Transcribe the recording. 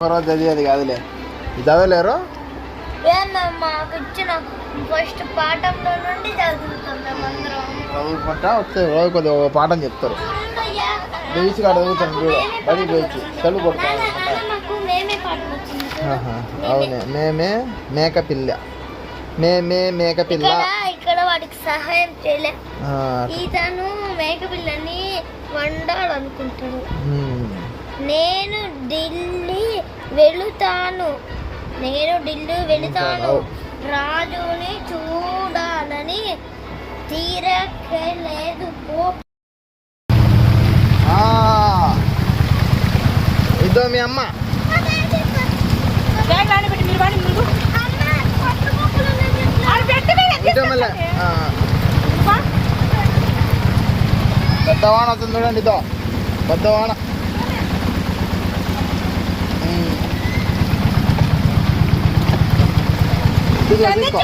చదివేది కాదులే, చదవలేరు. మాకు ఇచ్చిన ఫస్ట్ పాఠంలో నుండి చదువుతాం మేమందరం. చదువుకుంటా వస్తే రోజు కొద్దిగా ఒక పాఠం చెప్తారు. బీచ్ కాడ చదువుతాను చూడు, బడి బీచ్ చదువు కొడతాను. అవునే, మేమే మేకపిల్ల, మేమే మేకపిల్ల. ఇక్కడ వాడికి సహాయం చేయలే, ఇతను మేకపిల్లని వండాలనుకుంటాడు. నేను ఢిల్లీ వెళుతాను రాజుని చూడాలని తీరలేదు. ఇదో మీ అమ్మ. పెద్ద వాన వస్తుంది చూడండి, ఇదో పెద్ద వాన. తీసుకో